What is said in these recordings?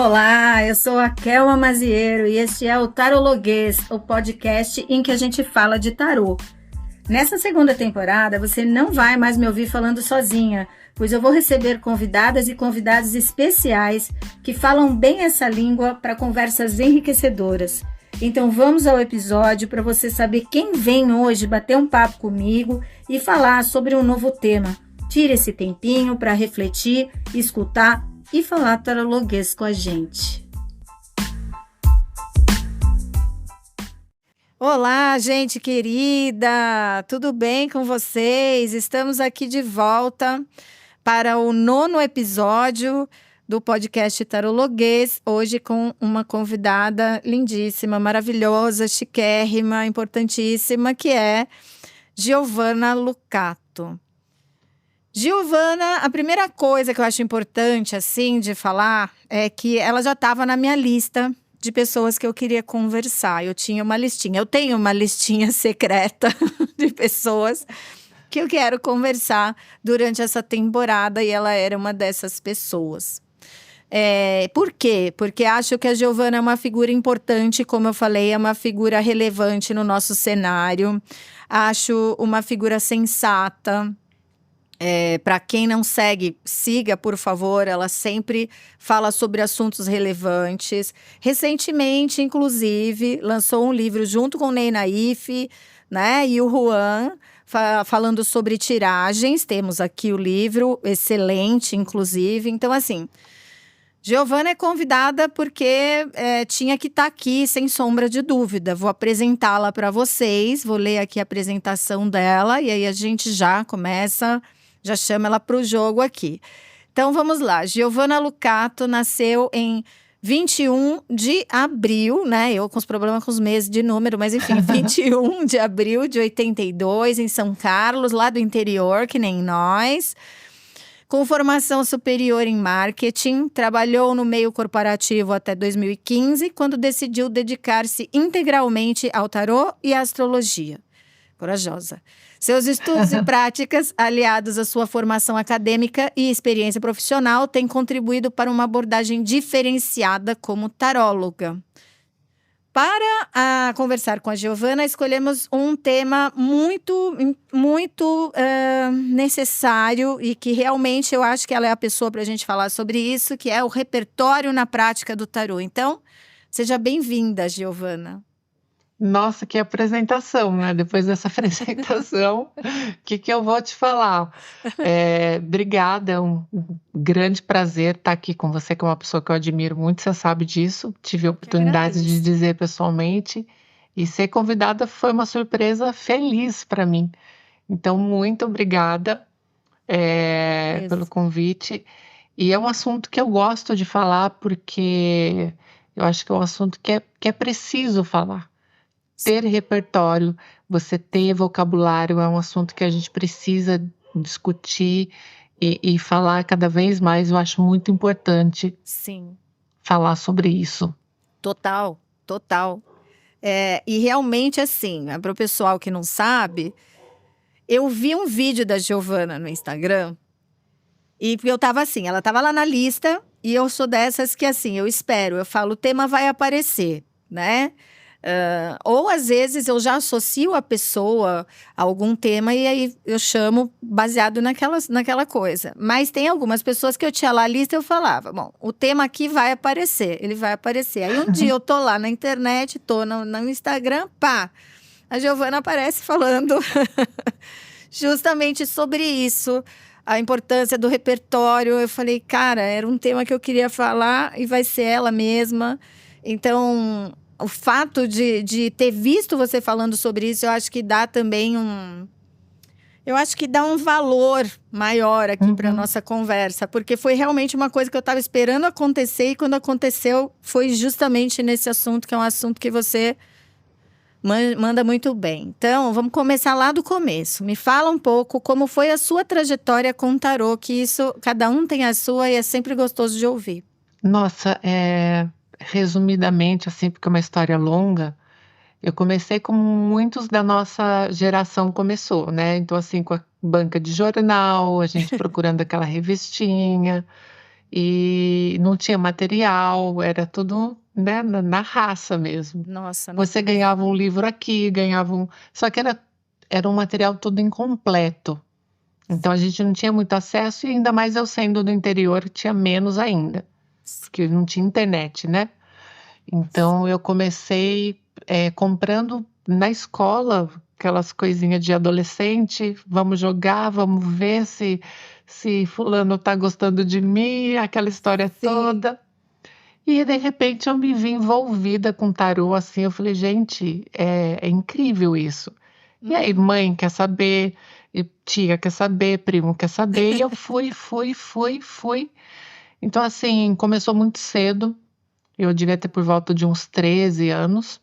Olá, eu sou a Kelma Mazieiro e este é o Tarologuês, o podcast em que a gente fala de tarô. Nessa segunda temporada, você não vai mais me ouvir falando sozinha, pois eu vou receber convidadas e convidados especiais que falam bem essa língua para conversas enriquecedoras. Então vamos ao episódio para você saber quem vem hoje bater um papo comigo e falar sobre um novo tema. Tire esse tempinho para refletir, escutar e falar tarologuês com a gente. Olá, gente querida! Tudo bem com vocês? Estamos aqui de volta para o 9º episódio do podcast Tarologuês, hoje com uma convidada lindíssima, maravilhosa, chiquérrima, importantíssima, que é Giovanna Lucato. Giovanna, a primeira coisa que eu acho importante, assim, de falar, é que ela já estava na minha lista de pessoas que eu queria conversar. Eu tinha uma listinha, eu tenho uma listinha secreta de pessoas que eu quero conversar durante essa temporada e ela era uma dessas pessoas. Por quê? Porque acho que a Giovanna é uma figura importante, como eu falei, é uma figura relevante no nosso cenário. Acho uma figura sensata. Para quem não segue, siga, por favor. Ela sempre fala sobre assuntos relevantes. Recentemente, inclusive, lançou um livro junto com o Ney Naif, né, e o Juan, falando sobre tiragens. Temos aqui o livro, excelente, inclusive. Então, assim, Giovanna é convidada porque tinha que estar aqui, sem sombra de dúvida. Vou apresentá-la para vocês, vou ler aqui a apresentação dela e aí a gente já começa, já chama ela para o jogo aqui. Então, vamos lá. Giovanna Lucato nasceu em 21 de abril, né? Eu com os problemas com os meses de número, mas enfim, 21 de abril de 82, em São Carlos, lá do interior, que nem nós. Com formação superior em marketing, trabalhou no meio corporativo até 2015, quando decidiu dedicar-se integralmente ao tarô e à astrologia. Corajosa. Seus estudos e práticas, aliados à sua formação acadêmica e experiência profissional, têm contribuído para uma abordagem diferenciada como taróloga. Para conversar com a Giovanna, escolhemos um tema muito necessário e que realmente eu acho que ela é a pessoa para a gente falar sobre isso, que é o repertório na prática do tarô. Então, seja bem-vinda, Giovanna. Nossa, que apresentação, né? Depois dessa apresentação, o que eu vou te falar? Obrigada, é um grande prazer estar aqui com você, que é uma pessoa que eu admiro muito, você sabe disso. Tive a oportunidade de dizer pessoalmente. E ser convidada foi uma surpresa feliz para mim. Então, muito obrigada pelo convite. E é um assunto que eu gosto de falar, porque eu acho que é um assunto que é preciso falar. Ter repertório, você ter vocabulário é um assunto que a gente precisa discutir e falar cada vez mais. Eu acho muito importante falar sobre isso. Total. E realmente, assim, para o pessoal que não sabe, eu vi um vídeo da Giovanna no Instagram e eu tava assim, ela tava lá na lista e eu sou dessas que, assim, eu falo, o tema vai aparecer, né? Ou às vezes eu já associo a pessoa a algum tema e aí eu chamo baseado naquela coisa. Mas tem algumas pessoas que eu tinha lá a lista e eu falava, bom, o tema aqui vai aparecer, ele vai aparecer. Aí um dia eu tô lá na internet, tô no Instagram, pá, a Giovanna aparece falando justamente sobre isso, a importância do repertório. Eu falei, cara, era um tema que eu queria falar e vai ser ela mesma. Então, o fato de ter visto você falando sobre isso, eu acho que dá também eu acho que dá um valor maior aqui para a nossa conversa, porque foi realmente uma coisa que eu estava esperando acontecer e quando aconteceu foi justamente nesse assunto, que é um assunto que você manda muito bem. Então, vamos começar lá do começo. Me fala um pouco como foi a sua trajetória com o tarô, que isso, cada um tem a sua e é sempre gostoso de ouvir. Nossa, resumidamente, assim, porque é uma história longa, eu comecei como muitos da nossa geração começou, né? Então, assim, com a banca de jornal, a gente procurando aquela revistinha. e não tinha material, era tudo, né, na raça mesmo. Nossa, não. Você ganhava um livro aqui, ganhava um... Só que era um material todo incompleto. Então a gente não tinha muito acesso, e ainda mais eu sendo do interior, tinha menos ainda, porque não tinha internet, né? Então eu comecei comprando na escola aquelas coisinhas de adolescente, vamos jogar, vamos ver se fulano tá gostando de mim, aquela história Sim. toda. E de repente eu me vi envolvida com tarô, assim, eu falei, gente, é incrível isso. E aí mãe quer saber, e tia quer saber, primo quer saber, e eu fui. Então assim, começou muito cedo, eu devia ter por volta de uns 13 anos,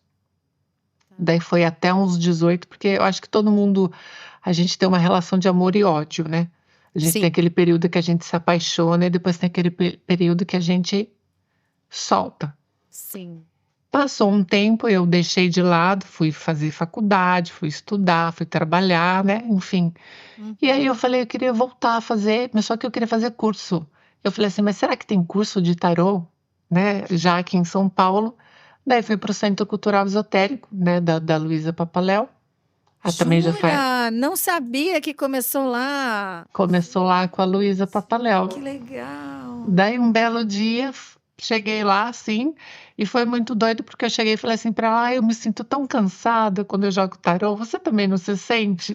daí foi até uns 18, porque eu acho que todo mundo, a gente tem uma relação de amor e ódio, né? A gente Sim. tem aquele período que a gente se apaixona e depois tem aquele período que a gente solta. Sim. Passou um tempo, eu deixei de lado, fui fazer faculdade, fui estudar, fui trabalhar, né? Enfim. E aí eu falei, eu queria voltar a fazer, mas só que eu queria fazer curso. Eu falei assim, mas será que tem curso de tarô, né? Já aqui em São Paulo. Daí fui para o Centro Cultural Esotérico, né? Da Luísa Papaléu. Também já Jura? Não sabia que começou lá. começou lá com a Luísa Papaléu. Que legal. Daí um belo dia, cheguei lá, assim, e foi muito doido, porque eu cheguei e falei assim para ela, eu me sinto tão cansada quando eu jogo tarô, você também não se sente?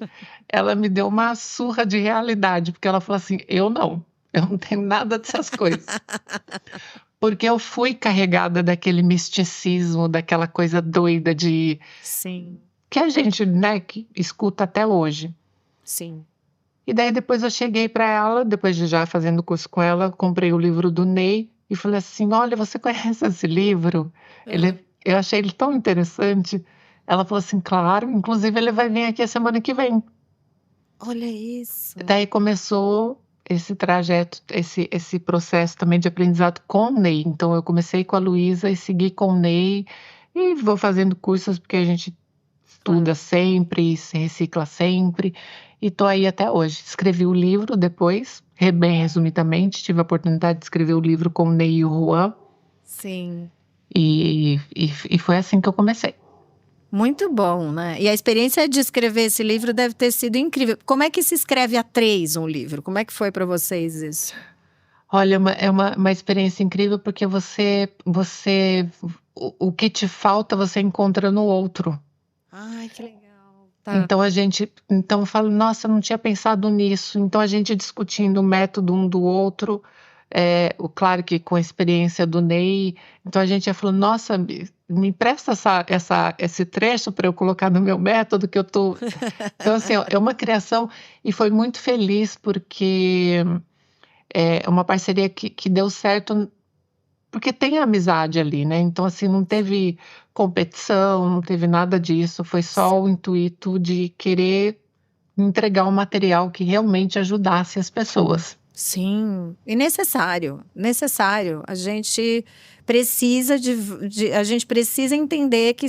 Ela me deu uma surra de realidade, porque ela falou assim, eu não tenho nada dessas coisas. Porque eu fui carregada daquele misticismo, daquela coisa doida de... Sim. que a gente, né, que escuta até hoje. Sim. E daí depois eu cheguei para ela, depois de já fazendo curso com ela, comprei o livro do Ney e falei assim, olha, você conhece esse livro? Eu achei ele tão interessante. Ela falou assim, claro, inclusive ele vai vir aqui a semana que vem. Olha isso. Daí começou esse trajeto, esse processo também de aprendizado com o Ney. Então eu comecei com a Luísa e segui com o Ney e vou fazendo cursos porque a gente estuda sempre, se recicla sempre, e tô aí até hoje. Escrevi o livro depois, bem resumidamente, tive a oportunidade de escrever o livro com o Ney e o Juan, Sim. e foi assim que eu comecei. Muito bom, né? E a experiência de escrever esse livro deve ter sido incrível. Como é que se escreve a 3 um livro? Como é que foi para vocês isso? Olha, é uma experiência incrível, porque o que te falta, você encontra no outro. Ai, que legal. Tá. Então eu falo, nossa, eu não tinha pensado nisso. Então a gente discutindo o método um do outro, claro que com a experiência do Ney, então a gente ia falando, nossa, me empresta esse trecho para eu colocar no meu método que eu tô. Então, assim, é uma criação, e foi muito feliz, porque é uma parceria que deu certo. Porque tem amizade ali, né? Então, assim, não teve competição, não teve nada disso. Foi só o intuito de querer entregar um material que realmente ajudasse as pessoas. Sim, e necessário. A gente precisa a gente precisa entender que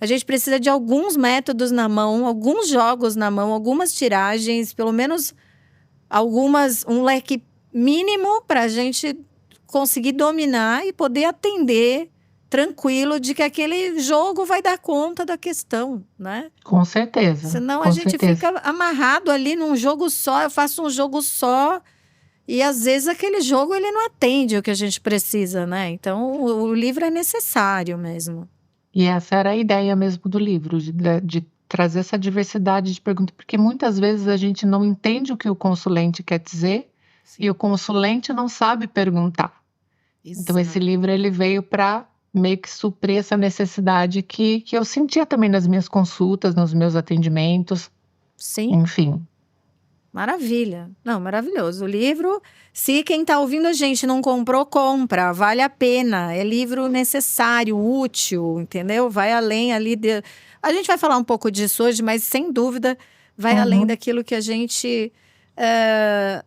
a gente precisa de alguns métodos na mão, alguns jogos na mão, algumas tiragens, pelo menos um leque mínimo para a gente conseguir dominar e poder atender tranquilo de que aquele jogo vai dar conta da questão, né? Com certeza. Senão com a gente certeza. fica amarrado ali num jogo só, eu faço um jogo só e às vezes aquele jogo ele não atende o que a gente precisa, né? Então o livro é necessário mesmo. E essa era a ideia mesmo do livro, de trazer essa diversidade de perguntas, porque muitas vezes a gente não entende o que o consulente quer dizer. Sim. E o consulente não sabe perguntar. Exato. Então esse livro ele veio para meio que suprir essa necessidade que eu sentia também nas minhas consultas, nos meus atendimentos. Sim. Enfim. Maravilha. Não, maravilhoso. O livro, se quem está ouvindo a gente não comprou, compra. Vale a pena. É livro necessário, útil, entendeu? Vai além ali de... A gente vai falar um pouco disso hoje, mas sem dúvida vai além daquilo que a gente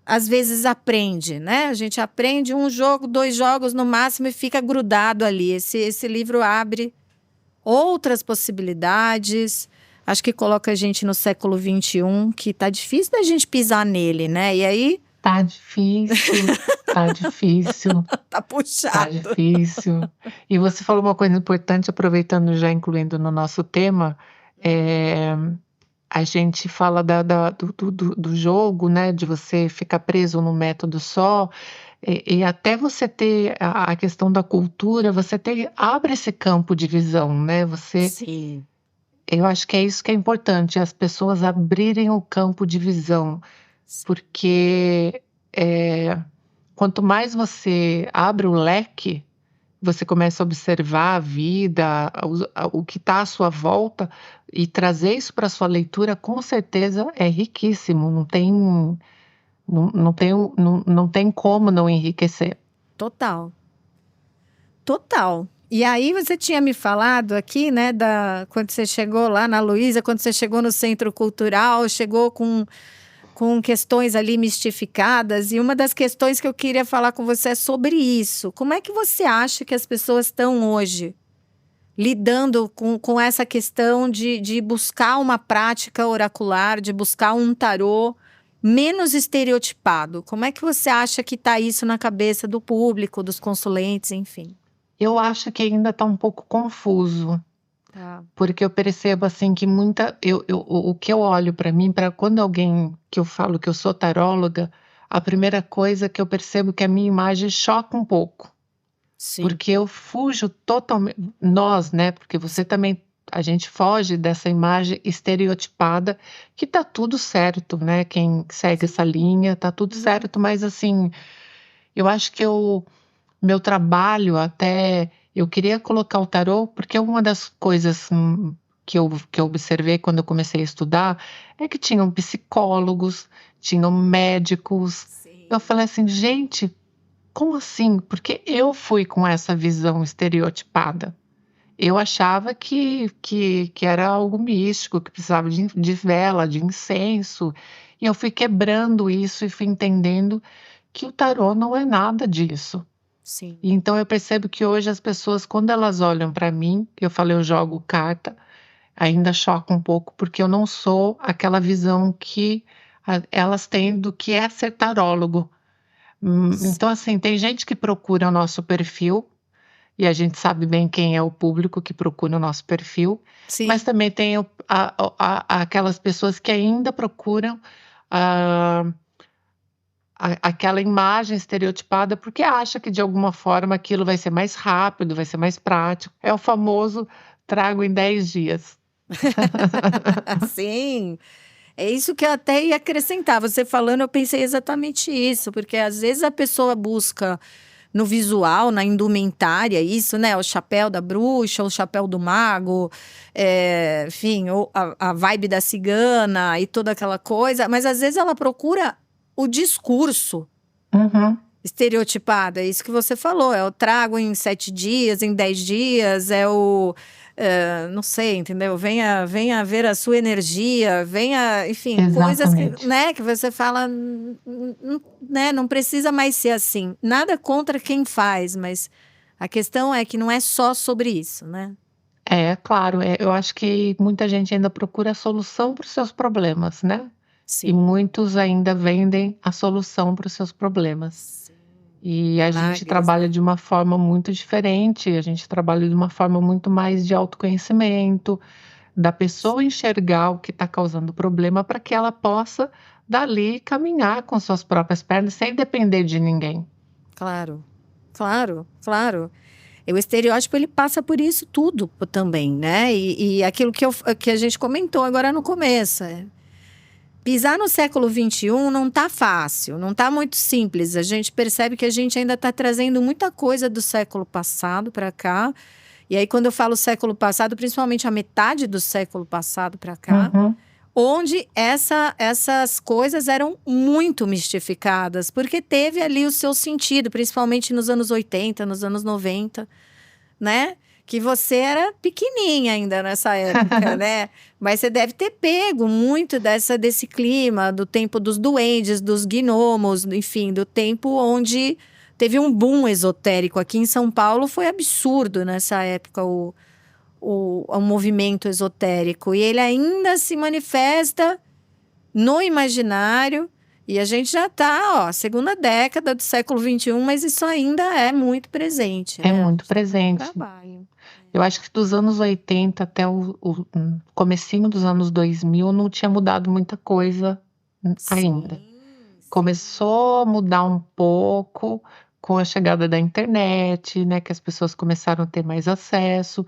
às vezes aprende, né? A gente aprende 1 jogo, 2 jogos no máximo e fica grudado ali. Esse livro abre outras possibilidades. Acho que coloca a gente no século XXI, que tá difícil da gente pisar nele, né? E aí Tá difícil, tá difícil, Tá tá puxado. difícil. E você falou uma coisa importante, aproveitando já incluindo no nosso tema, eh, a gente fala do jogo, né, de você ficar preso num método só, e até você ter a questão da cultura, você abre esse campo de visão, né, Sim. eu acho que é isso que é importante, as pessoas abrirem o campo de visão, porque, quanto mais você abre o leque, você começa a observar a vida, o que está à sua volta e trazer isso para sua leitura, com certeza é riquíssimo, não tem como não enriquecer. Total. Total. E aí você tinha me falado aqui, né, quando você chegou lá na Luísa, quando você chegou no Centro Cultural, chegou com questões ali mistificadas, e uma das questões que eu queria falar com você é sobre isso. Como é que você acha que as pessoas estão hoje lidando com essa questão de buscar uma prática oracular, de buscar um tarô menos estereotipado? Como é que você acha que está isso na cabeça do público, dos consulentes, enfim? Eu acho que ainda está um pouco confuso, Tá. porque eu percebo, assim, que o que eu olho para mim, para quando alguém que eu falo que eu sou taróloga, a primeira coisa que eu percebo que a minha imagem choca um pouco. Sim. Porque eu fujo totalmente, nós, né, porque você também, a gente foge dessa imagem estereotipada, que tá tudo certo, né, quem segue essa linha, tá tudo certo, mas assim, eu acho que meu trabalho até, eu queria colocar o tarô, porque uma das coisas, que eu observei quando eu comecei a estudar, é que tinham psicólogos, tinham médicos, Sim. eu falei assim: "Gente, como assim?" Porque eu fui com essa visão estereotipada. Eu achava que era algo místico, que precisava de vela, de incenso, e eu fui quebrando isso e fui entendendo que o tarô não é nada disso. Sim. E então eu percebo que hoje as pessoas, quando elas olham para mim, eu falei: "Eu jogo carta", ainda choca um pouco, porque eu não sou aquela visão que elas têm do que é ser tarólogo. Então, assim, tem gente que procura o nosso perfil, e a gente sabe bem quem é o público que procura o nosso perfil, mas Sim. também tem aquelas pessoas que ainda procuram ah, aquela imagem estereotipada, porque acha que de alguma forma aquilo vai ser mais rápido, vai ser mais prático. É o famoso trago em 10 dias. Sim. É isso que eu até ia acrescentar. Você falando, eu pensei exatamente isso, porque às vezes a pessoa busca no visual, na indumentária, isso, né? O chapéu da bruxa, o chapéu do mago, enfim, a vibe da cigana e toda aquela coisa, mas às vezes ela procura o discurso Uhum, estereotipado, é isso que você falou, é o trago em 7 dias, em 10 dias, não sei, entendeu? Venha ver a sua energia, venha, enfim, coisas que, exatamente. né, que você fala, né, não precisa mais ser assim. Nada contra quem faz, mas a questão é que não é só sobre isso, né? É, claro, eu acho que muita gente ainda procura a solução para os seus problemas, né? E Sim. muitos ainda vendem a solução para os seus problemas. Sim. E a gente Milagres, trabalha né? de uma forma muito diferente, a gente trabalha de uma forma muito mais de autoconhecimento, da pessoa enxergar o que está causando problema para que ela possa, dali, caminhar com suas próprias pernas sem depender de ninguém. Claro, claro, claro. E o estereótipo ele passa por isso tudo também, né? E aquilo que a gente comentou agora no começo. Pisar no século XXI não tá fácil, não tá muito simples. A gente percebe que a gente ainda está trazendo muita coisa do século passado para cá. E aí, quando eu falo século passado, principalmente a metade do século passado para cá, Uhum, onde essas coisas eram muito mistificadas, porque teve ali o seu sentido, principalmente nos anos 80, nos anos 90, né? Que você era pequenininha ainda nessa época, né? Mas você deve ter pego muito desse clima, do tempo dos duendes, dos gnomos, enfim, do tempo onde teve um boom esotérico. Aqui em São Paulo foi absurdo nessa época o movimento esotérico. E ele ainda se manifesta no imaginário E a gente já está, ó, segunda década do século XXI, mas isso ainda é muito presente, É né? A muito gente tem muito presente. trabalho. Eu acho que dos anos 80 até o comecinho dos anos 2000 não tinha mudado muita coisa ainda. Sim, sim. Começou a mudar um pouco com a chegada da internet, né, que as pessoas começaram a ter mais acesso,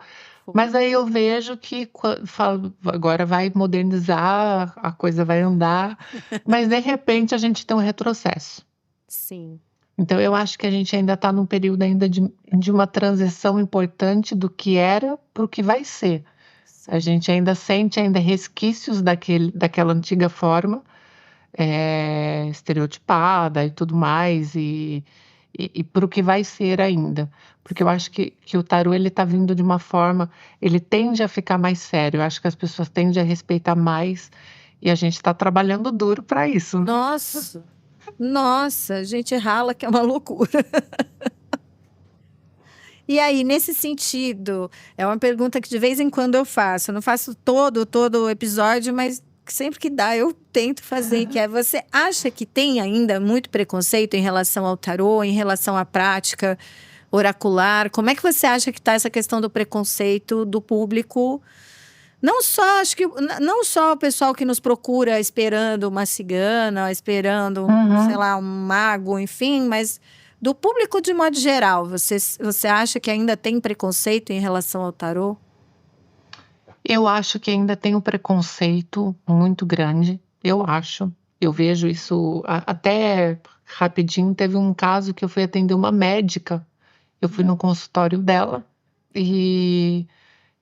mas Foi. aí eu vejo que falo, agora vai modernizar, a coisa vai andar, mas de repente a gente tem um retrocesso. Sim. Então eu acho que a gente ainda está num período ainda de uma transição importante do que era para o que vai ser. A Sim. gente ainda sente ainda resquícios daquela antiga forma, estereotipada e tudo mais, e para o que vai ser ainda. Porque eu acho que o tarô ele está vindo de uma forma, ele tende a ficar mais sério. Eu acho que as pessoas tendem a respeitar mais e a gente está trabalhando duro para isso, né? Nossa, nossa, a gente rala que é uma loucura. E aí, nesse sentido, é uma pergunta que de vez em quando eu faço. Eu não faço todo o episódio, mas sempre que dá eu tento fazer, que é: você acha que tem ainda muito preconceito em relação ao tarô, em relação à prática oracular? Como é que você acha que está essa questão do preconceito do público? Não só, acho que não só o pessoal que nos procura esperando uma cigana, esperando, sei Uhum. lá, um mago, enfim, mas do público de modo geral. Você acha que ainda tem preconceito em relação ao tarô? Eu acho que ainda tem um preconceito muito grande, eu acho. Eu vejo isso até rapidinho, teve um caso que eu fui atender uma médica, eu fui no consultório dela e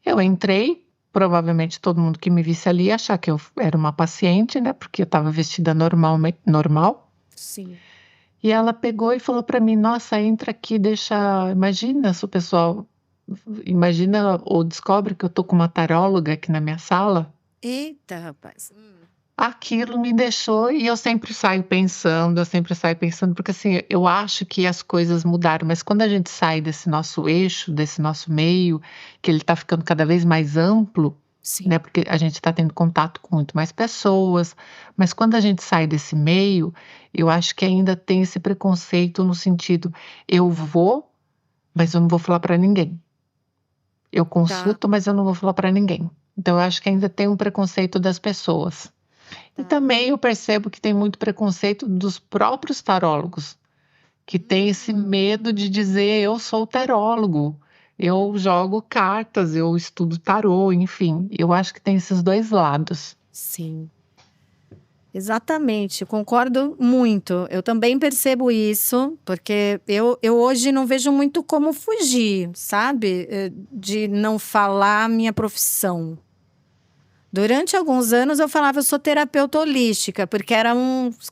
eu entrei, provavelmente todo mundo que me visse ali ia achar que eu era uma paciente, né, porque eu estava vestida normal. Sim. E ela pegou e falou para mim: "Nossa, entra aqui, deixa, imagina se o pessoal imagina ou descobre que eu tô com uma taróloga aqui na minha sala". Eita, rapaz. Aquilo me deixou e eu sempre saio pensando, porque assim, eu acho que as coisas mudaram, mas quando a gente sai desse nosso eixo, desse nosso meio, que ele está ficando cada vez mais amplo, Sim. né, porque a gente está tendo contato com muito mais pessoas, mas quando a gente sai desse meio, eu acho que ainda tem esse preconceito no sentido, eu vou, mas eu não vou falar para ninguém. Eu Tá, consulto, mas eu não vou falar para ninguém. Então eu acho que ainda tem um preconceito das pessoas. E tá. também eu percebo que tem muito preconceito dos próprios tarólogos, que tem esse medo de dizer: "Eu sou tarólogo, eu jogo cartas, eu estudo tarô", enfim, eu acho que tem esses 2 lados. Sim. Exatamente, concordo muito. Eu também percebo isso, porque eu hoje não vejo muito como fugir, sabe? De não falar a minha profissão. Durante alguns anos eu falava: eu sou terapeuta holística, porque era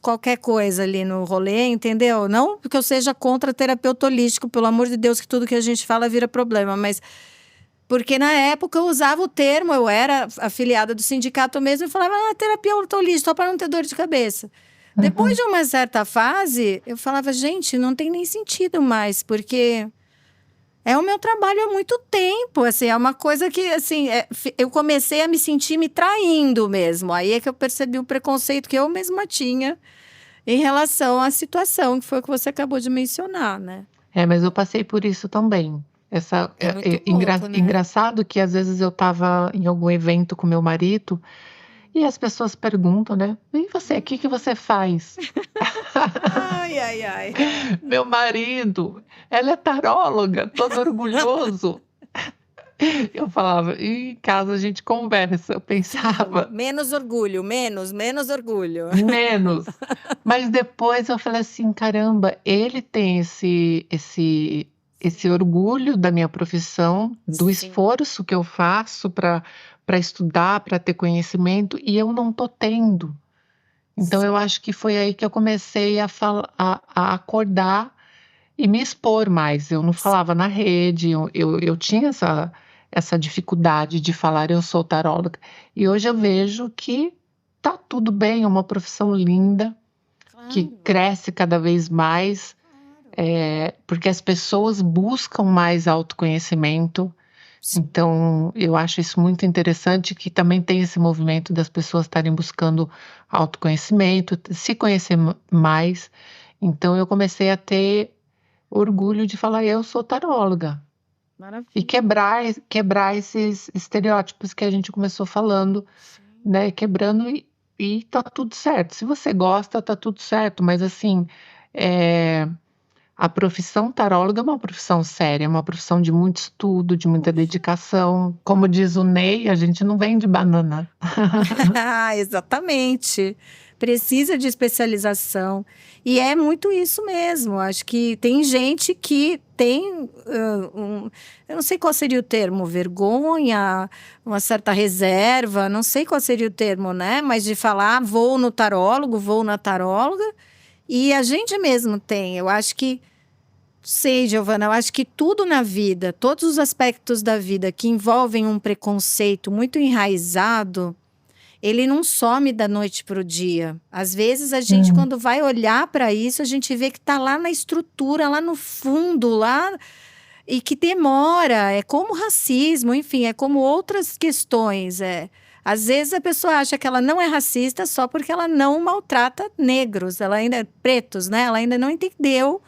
qualquer coisa ali no rolê, entendeu? Não porque eu seja contra terapeuta holístico, pelo amor de Deus, que tudo que a gente fala vira problema, mas porque na época eu usava o termo, eu era afiliada do sindicato mesmo e falava: terapia holística, só para não ter dor de cabeça. Depois Uhum. de uma certa fase, eu falava: gente, não tem nem sentido mais, porque é o meu trabalho há muito tempo, assim, é uma coisa que, assim, eu comecei a me sentir me traindo mesmo. Aí é que eu percebi o preconceito que eu mesma tinha em relação à situação, que foi o que você acabou de mencionar, né? É, mas eu passei por isso também. É muito louco, né? Engraçado que às vezes eu estava em algum evento com meu marido, e as pessoas perguntam, né: "E você, o que que você faz?" Ai, ai, ai. Meu marido, ela é taróloga, todo orgulhoso. Eu falava: "Em casa a gente conversa", eu pensava: Menos orgulho, menos orgulho. "Menos". Mas depois eu falei assim: "Caramba, ele tem esse orgulho da minha profissão, do Sim, esforço que eu faço para estudar, para ter conhecimento, e eu não tô tendo". Então eu sim, acho que foi aí que eu comecei a acordar e me expor mais. Eu não falava sim. na rede, eu tinha essa dificuldade de falar: "Eu sou taróloga", e hoje eu vejo que tá tudo bem, é uma profissão linda, que Claro, cresce cada vez mais, claro. porque as pessoas buscam mais autoconhecimento. Sim. Então, eu acho isso muito interessante, que também tem esse movimento das pessoas estarem buscando autoconhecimento, se conhecer mais. Então, eu comecei a ter orgulho de falar: eu sou taróloga. E Maravilha. quebrar esses estereótipos que a gente começou falando, Sim. né? Quebrando e tá tudo certo. Se você gosta, tá tudo certo. Mas assim, é, a profissão taróloga é uma profissão séria, é uma profissão de muito estudo, de muita Puxa. dedicação. Como diz o Ney, a gente não vende banana. Exatamente. Precisa de especialização. E é muito isso mesmo. Acho que tem gente que tem, eu não sei qual seria o termo, vergonha, uma certa reserva, não sei qual seria o termo, né? Mas de falar, vou no tarólogo, vou na taróloga. E a gente mesmo tem. Eu acho que, sei, Giovana, eu acho que tudo na vida, todos os aspectos da vida que envolvem um preconceito muito enraizado, ele não some da noite para o dia. Às vezes a gente, Hum, quando vai olhar para isso, a gente vê que está lá na estrutura, lá no fundo, lá e que demora. É como racismo, enfim, é como outras questões. Às vezes a pessoa acha que ela não é racista só porque ela não maltrata negros, ela ainda pretos, né? Ela ainda não entendeu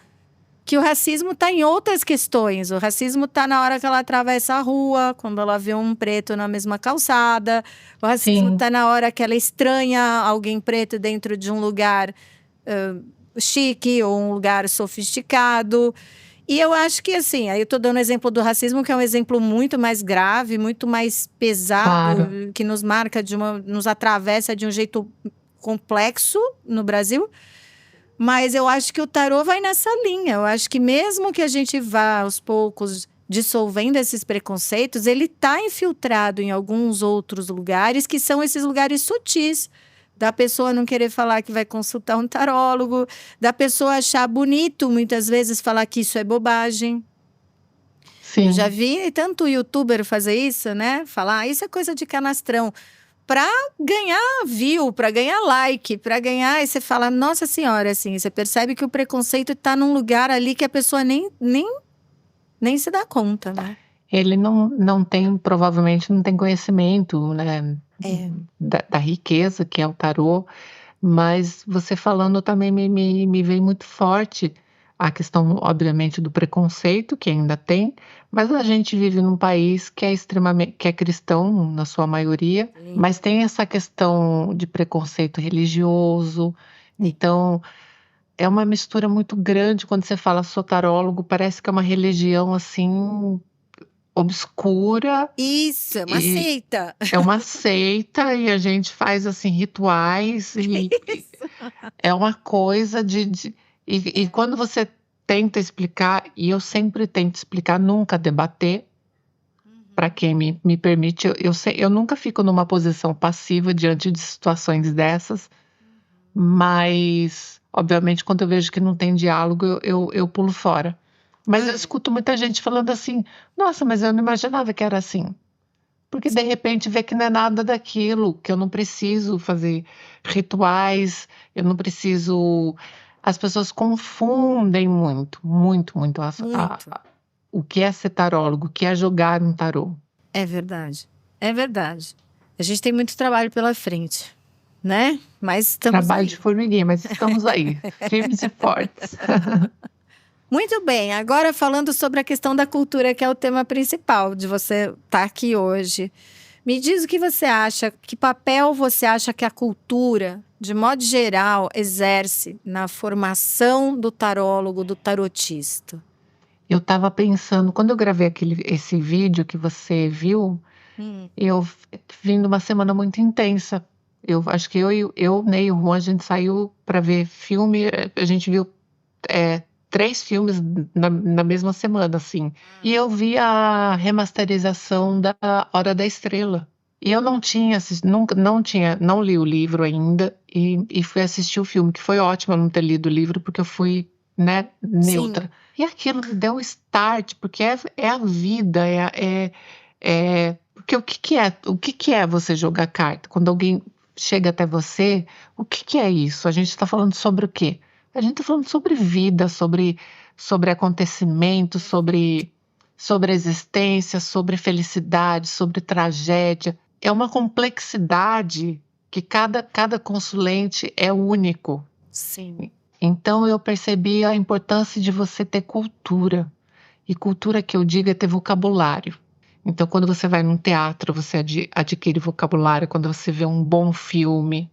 que o racismo está em outras questões. O racismo está na hora que ela atravessa a rua, quando ela vê um preto na mesma calçada. O racismo sim, está na hora que ela estranha alguém preto dentro de um lugar chique ou um lugar sofisticado. E eu acho que, assim, aí eu estou dando o exemplo do racismo, que é um exemplo muito mais grave, muito mais pesado, claro. que nos marca nos atravessa de um jeito complexo no Brasil. Mas eu acho que o tarô vai nessa linha. Eu acho que mesmo que a gente vá aos poucos dissolvendo esses preconceitos, ele está infiltrado em alguns outros lugares que são esses lugares sutis. Da pessoa não querer falar que vai consultar um tarólogo, da pessoa achar bonito muitas vezes falar que isso é bobagem. Eu já Sim, vi tanto youtuber fazer isso, né? Falar, isso é coisa de canastrão para ganhar view, para ganhar like, para ganhar. E você fala, nossa senhora, assim, você percebe que o preconceito está num lugar ali que a pessoa nem se dá conta, né? ele não tem, provavelmente não tem conhecimento, né, É. da riqueza que é o tarô. Mas você falando também me veio muito forte a questão, obviamente, do preconceito, que ainda tem, mas a gente vive num país que é extremamente, que é cristão, na sua maioria, Sim. mas tem essa questão de preconceito religioso. Então, é uma mistura muito grande quando você fala sou tarólogo, parece que é uma religião assim obscura Isso, é uma e seita. é uma seita e a gente faz assim rituais e Isso. é uma coisa e quando você tenta explicar, e eu sempre tento explicar, nunca debater, para Uhum. quem me permite, eu nunca fico numa posição passiva diante de situações dessas, mas, obviamente, quando eu vejo que não tem diálogo, eu pulo fora. Mas eu É. escuto muita gente falando assim: "Nossa, mas eu não imaginava que era assim". Porque de repente vê que não é nada daquilo, que eu não preciso fazer rituais, eu não preciso. As pessoas confundem muito, muito, muito Muito. o que é ser tarólogo, o que é jogar um tarô. É verdade. É verdade. A gente tem muito trabalho pela frente, né? Mas estamos Trabalho de aí. formiguinha, mas estamos aí, firmes e fortes. Muito bem, agora falando sobre a questão da cultura, que é o tema principal de você estar aqui hoje. Me diz o que você acha, que papel você acha que a cultura, de modo geral, exerce na formação do tarólogo, do tarotista? Eu estava pensando, quando eu gravei esse vídeo que você viu, Hum. eu vim de uma semana muito intensa. Eu acho que Ney e o Juan, a gente saiu para ver filme, a gente viu, 3 filmes na mesma semana, assim. E eu vi a remasterização da Hora da Estrela. E eu não tinha nunca não li o livro ainda e fui assistir o filme, que foi ótimo eu não ter lido o livro, porque eu fui, né, Sim. neutra. E aquilo me deu um start, porque é a vida, porque o que que é você jogar carta? Quando alguém chega até você, o que que é isso? A gente está falando sobre o quê? A gente está falando sobre vida, sobre acontecimentos, sobre a existência, sobre felicidade, sobre tragédia. É uma complexidade que cada consulente é único. Sim. Então eu percebi a importância de você ter cultura. E cultura que eu digo é ter vocabulário. Então, quando você vai num teatro, você adquire vocabulário. Quando você vê um bom filme,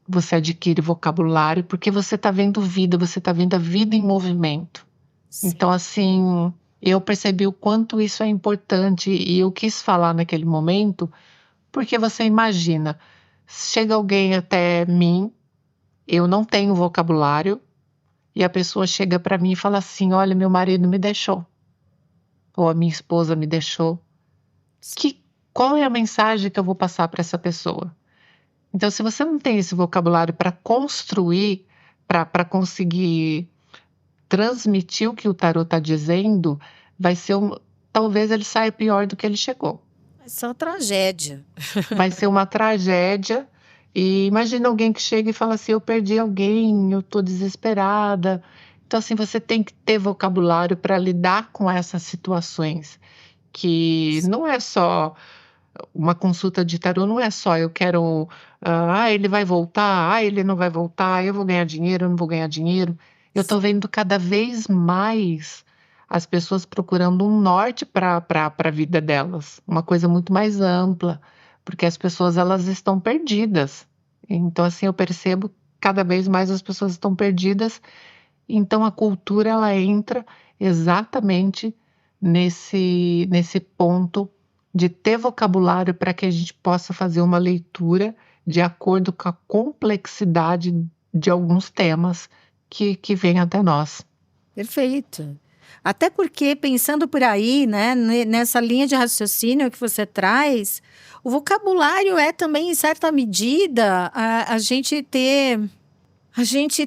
você adquire vocabulário, porque você está vendo vida, você está vendo a vida em movimento. Sim. Então, assim, eu percebi o quanto isso é importante e eu quis falar naquele momento, porque você imagina, chega alguém até mim, eu não tenho vocabulário, e a pessoa chega para mim e fala assim: olha, meu marido me deixou, ou a minha esposa me deixou. Qual é a mensagem que eu vou passar para essa pessoa? Então, se você não tem esse vocabulário para construir, para conseguir transmitir o que o tarô está dizendo, talvez ele saia pior do que ele chegou. Vai ser uma tragédia. Vai ser uma tragédia. E imagina alguém que chega e fala assim: eu perdi alguém, eu estou desesperada. Então, assim, você tem que ter vocabulário para lidar com essas situações, que não é só uma consulta de tarô, não é só eu quero, ele vai voltar, ele não vai voltar, eu vou ganhar dinheiro, eu não vou ganhar dinheiro. Eu estou vendo cada vez mais as pessoas procurando um norte para a vida delas, uma coisa muito mais ampla, porque as pessoas elas estão perdidas. Então, assim, eu percebo cada vez mais as pessoas estão perdidas. Então, a cultura ela entra exatamente nesse ponto de ter vocabulário para que a gente possa fazer uma leitura de acordo com a complexidade de alguns temas que vêm até nós. Perfeito. Até porque, pensando por aí, né, nessa linha de raciocínio que você traz, o vocabulário é também, em certa medida, a gente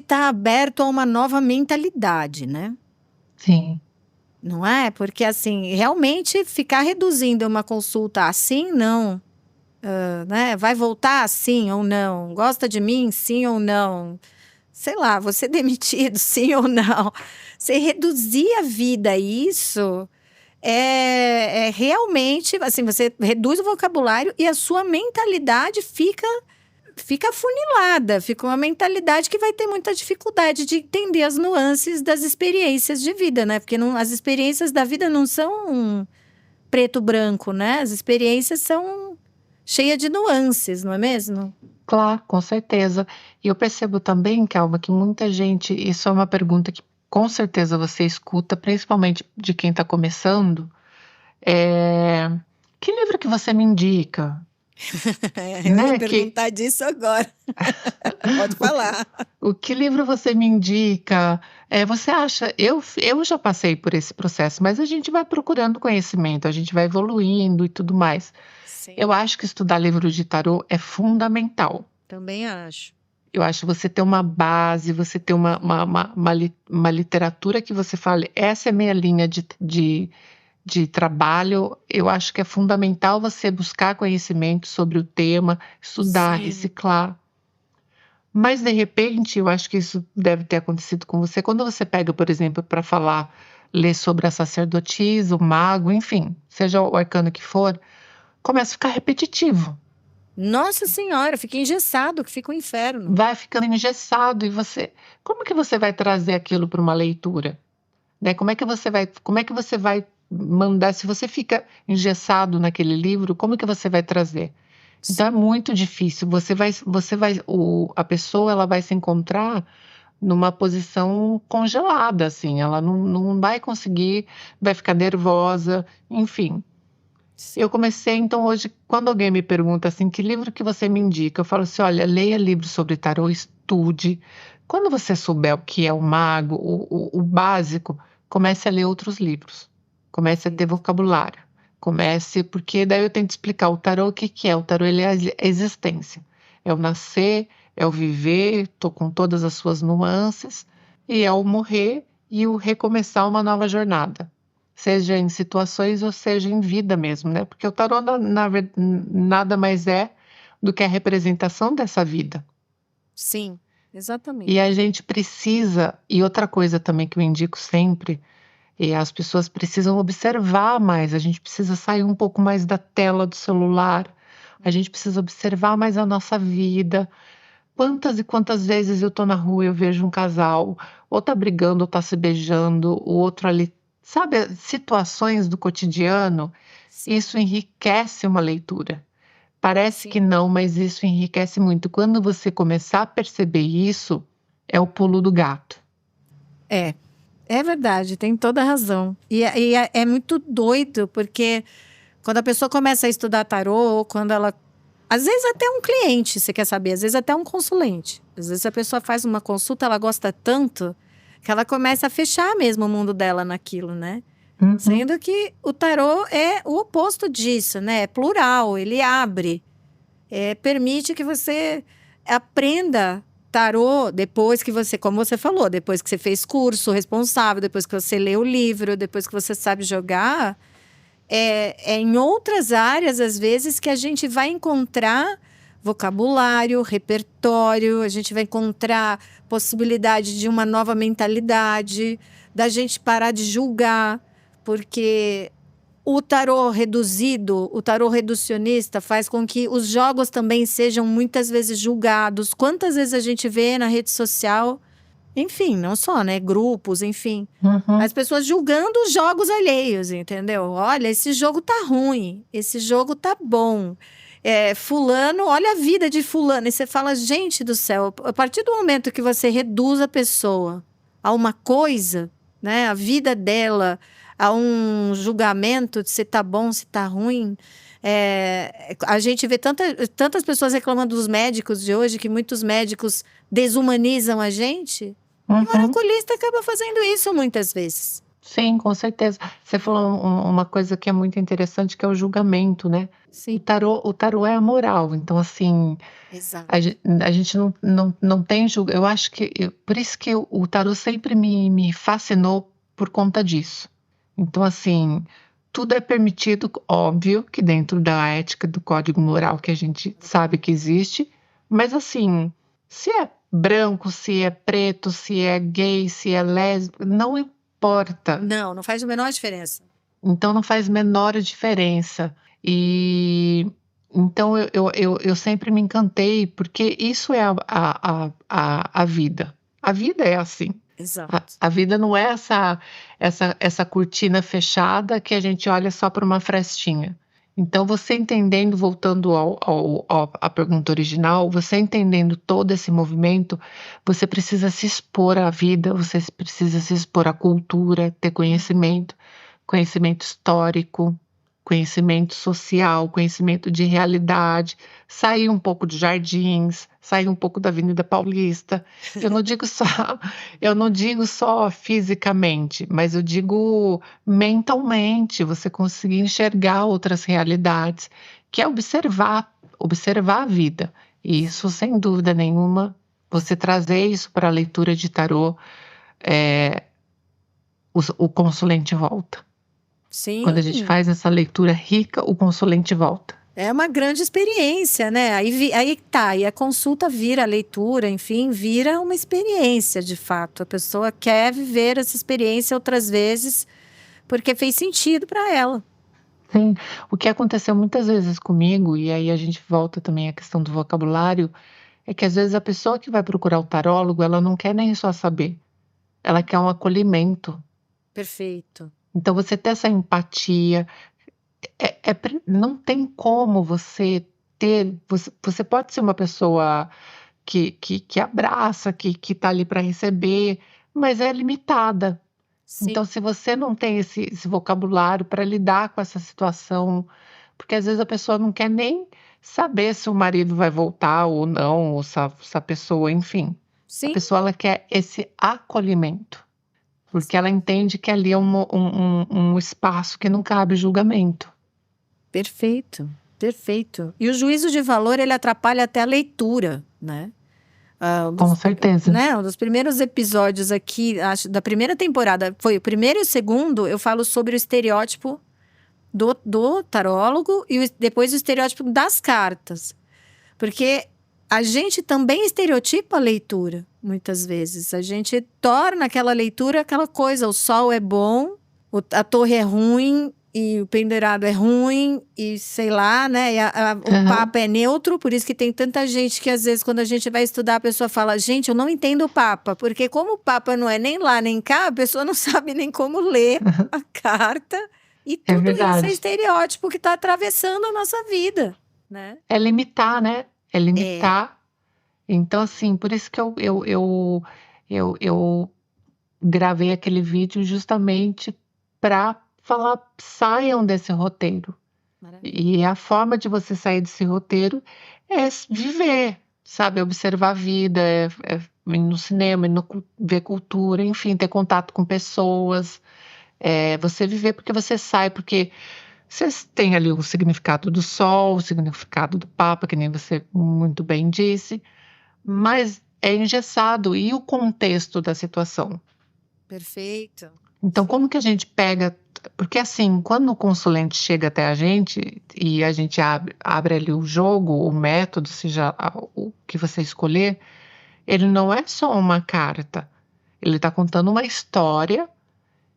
tá aberto a uma nova mentalidade, né? Sim. Não é? Porque, assim, realmente ficar reduzindo uma consulta assim, não. Né? Vai voltar sim ou não? Gosta de mim, sim ou não? Sei lá, vou ser demitido, sim ou não? Você reduzir a vida a isso é realmente, assim, você reduz o vocabulário e a sua mentalidade fica afunilada, fica uma mentalidade que vai ter muita dificuldade de entender as nuances das experiências de vida, né? Porque as experiências da vida não são preto branco, né? As experiências são cheias de nuances, não é mesmo? Claro, com certeza. E eu percebo também, Calma, que muita gente, isso é uma pergunta que com certeza você escuta, principalmente de quem está começando, que livro que você me indica? Eu ia Né? perguntar disso agora. Pode falar. O que livro você me indica? Você acha, eu já passei por esse processo, mas a gente vai procurando conhecimento, a gente vai evoluindo e tudo mais. Sim, Eu acho que estudar livro de tarô é fundamental. também acho. Eu acho você ter uma base, você ter uma literatura que você fale, essa é minha linha de trabalho. Eu acho que é fundamental você buscar conhecimento sobre o tema, estudar, Sim. reciclar. Mas, de repente, eu acho que isso deve ter acontecido com você. Quando você pega, por exemplo, para ler sobre a sacerdotisa, o mago, enfim, seja o arcano que for, começa a ficar repetitivo. Nossa Senhora, fica engessado, que fica um inferno. Vai ficando engessado e como que você vai trazer aquilo para uma leitura? Né? Como é que você vai mandar, se você fica engessado naquele livro, como que você vai trazer? Então é muito difícil. A pessoa ela vai se encontrar numa posição congelada, assim. Ela não vai conseguir, vai ficar nervosa, enfim. Eu comecei, então, hoje, quando alguém me pergunta assim, que livro que você me indica? Eu falo assim, olha, leia livros sobre tarô, estude. Quando você souber o que é o mago, o básico, comece a ler outros livros. Comece a ter vocabulário. Porque daí eu tenho que explicar o tarô, o que que é? O tarô, ele é a existência. É o nascer, é o viver, com todas as suas nuances, e é o morrer e o recomeçar uma nova jornada. Seja em situações ou seja em vida mesmo, né? Porque o tarô nada mais é do que a representação dessa vida. Sim, exatamente. E a gente precisa, e outra coisa também que eu indico sempre, E as pessoas precisam observar mais, a gente precisa sair um pouco mais da tela do celular, a gente precisa observar mais a nossa vida. Quantas e quantas vezes eu tô na rua e eu vejo um casal, ou tá brigando ou tá se beijando, o outro ali, sabe, situações do cotidiano, Sim, isso enriquece uma leitura. Parece sim. que não, mas isso enriquece muito. Quando você começar a perceber isso, é o pulo do gato. É, é verdade, tem toda a razão. É muito doido, porque quando a pessoa começa a estudar tarô, ou quando ela. Às vezes até um cliente, você quer saber, às vezes até um consulente. Às vezes a pessoa faz uma consulta, ela gosta tanto que ela começa a fechar mesmo o mundo dela naquilo, né? Uhum. Sendo que o tarô é o oposto disso, né? É plural, ele abre. Permite que você aprenda tarô depois que você, como você falou, depois que você fez curso responsável, depois que você lê o livro, depois que você sabe jogar. É em outras áreas, às vezes, que a gente vai encontrar vocabulário, repertório, a gente vai encontrar possibilidade de uma nova mentalidade, da gente parar de julgar, porque o tarô reduzido, o tarô reducionista faz com que os jogos também sejam muitas vezes julgados. Quantas vezes a gente vê na rede social, enfim, não só, né? Grupos, enfim. Uhum. As pessoas julgando os jogos alheios, entendeu? Olha, esse jogo tá ruim, esse jogo tá bom. Fulano, olha a vida de fulano. E você fala, gente do céu, a partir do momento que você reduz a pessoa a uma coisa, né? A vida dela, a um julgamento de se tá bom, se tá ruim. A gente vê tantas pessoas reclamando dos médicos de hoje, que muitos médicos desumanizam a gente. E o Uhum. oraculista acaba fazendo isso muitas vezes. Sim, com certeza. Você falou uma coisa que é muito interessante, que é o julgamento, né. Sim, O tarô é a moral, então assim, exato. a gente não tem eu acho que por isso que o tarô sempre me fascinou por conta disso. Então assim, tudo é permitido, óbvio que dentro da ética, do código moral que a gente sabe que existe, mas assim, se é branco, se é preto, se é gay, se é lésbico, não importa. Não, não faz a menor diferença. Então não faz menor diferença. E então eu sempre me encantei, porque isso é a vida. A vida é assim. Exato. A vida não é essa cortina fechada que a gente olha só por uma frestinha. Então você entendendo, voltando à pergunta original, você entendendo todo esse movimento, você precisa se expor à vida, você precisa se expor à cultura, ter conhecimento. Conhecimento histórico, conhecimento social, conhecimento de realidade, sair um pouco de Jardins, sair um pouco da Avenida Paulista. Eu não digo só eu não digo só fisicamente, mas eu digo mentalmente, você conseguir enxergar outras realidades, que é observar a vida. E isso, sem dúvida nenhuma, você trazer isso para a leitura de tarô, eh, o consulente volta. Quando a gente Sim, faz essa leitura rica, o consulente volta. é uma grande experiência, né? Aí tá, e a consulta vira a leitura, enfim, vira uma experiência de fato. A pessoa quer viver essa experiência outras vezes porque fez sentido para ela. Sim, o que aconteceu muitas vezes comigo, e aí a gente volta também à questão do vocabulário, é que às vezes a pessoa que vai procurar o tarólogo, ela não quer nem só saber, ela quer um acolhimento. Perfeito. Então você ter essa empatia, não tem como você pode ser uma pessoa que abraça, que tá ali para receber, mas é limitada. Então, Sim, se você não tem esse vocabulário para lidar com essa situação, porque às vezes a pessoa não quer nem saber se o marido vai voltar ou não, ou se a pessoa, enfim, a sim. pessoa ela quer esse acolhimento, porque ela entende que ali é um espaço que não cabe julgamento. Perfeito, perfeito. E o juízo de valor, ele atrapalha até a leitura, né? Com certeza. Um dos primeiros episódios aqui, acho, da primeira temporada, foi o primeiro e o segundo, eu falo sobre o estereótipo do tarólogo e depois o estereótipo das cartas. Porque a gente também estereotipa a leitura, muitas vezes. A gente torna aquela leitura aquela coisa, o sol é bom, a torre é ruim e o pendeirado é ruim e sei lá, né? E o Papa é neutro, por isso que tem tanta gente que às vezes quando a gente vai estudar a pessoa fala, gente, eu não entendo o Papa, porque como o Papa não é nem lá nem cá, a pessoa não sabe nem como ler a carta e É tudo isso é verdade. estereótipo que está atravessando a nossa vida, né? É limitar, né? É limitar. Então, assim, por isso que eu gravei aquele vídeo justamente para falar, saiam desse roteiro. Maravilha. E a forma de você sair desse roteiro é viver, sabe? Observar a vida, é ir no cinema, ver cultura, enfim, ter contato com pessoas. É você viver porque você sai, porque você tem ali o significado do sol, o significado do Papa, que nem você muito bem disse, mas é engessado. E o contexto da situação? Perfeito. Então, como que a gente pega? Porque assim, quando o consulente chega até a gente e a gente abre ali o jogo, o método, seja o que você escolher, ele não é só uma carta. Ele está contando uma história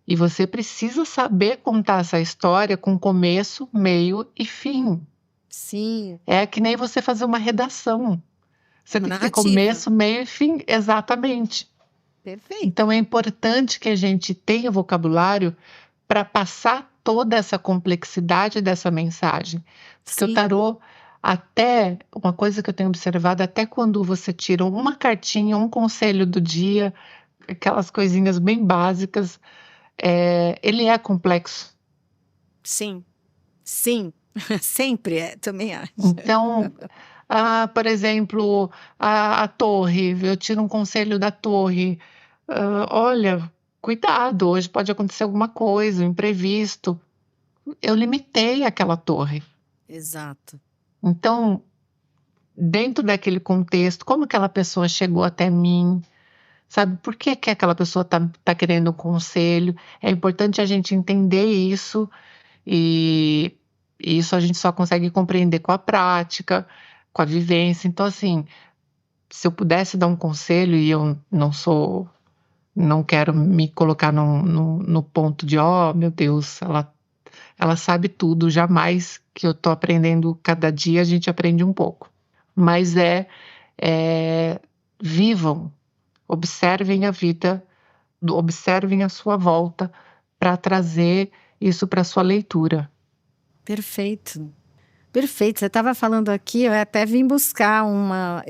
e você precisa saber contar essa história com começo, meio e fim. Sim. É que nem você fazer uma redação. Você Uma tem que ter narrativa. começo, meio e fim, exatamente. Perfeito. Então é importante que a gente tenha vocabulário para passar toda essa complexidade dessa mensagem. Porque o Sim. tarô, até uma coisa que eu tenho observado, até quando você tira uma cartinha, um conselho do dia, aquelas coisinhas bem básicas, ele é complexo. Sim. Sim. Sempre é, também acho. Então, por exemplo, a torre, eu tiro um conselho da torre. Olha, cuidado, hoje pode acontecer alguma coisa, um imprevisto. Eu limitei aquela torre. Exato. Então, dentro daquele contexto, como aquela pessoa chegou até mim, sabe? Por que que aquela pessoa tá querendo um conselho? É importante a gente entender isso e isso a gente só consegue compreender com a prática, com a vivência. Então, assim, se eu pudesse dar um conselho e eu não quero me colocar no ponto de, oh, meu Deus, ela sabe tudo, jamais que eu tô aprendendo, cada dia a gente aprende um pouco. Mas vivam, observem a vida, observem a sua volta para trazer isso para sua leitura. Perfeito. Perfeito. Você estava falando aqui, eu até vim buscar uma.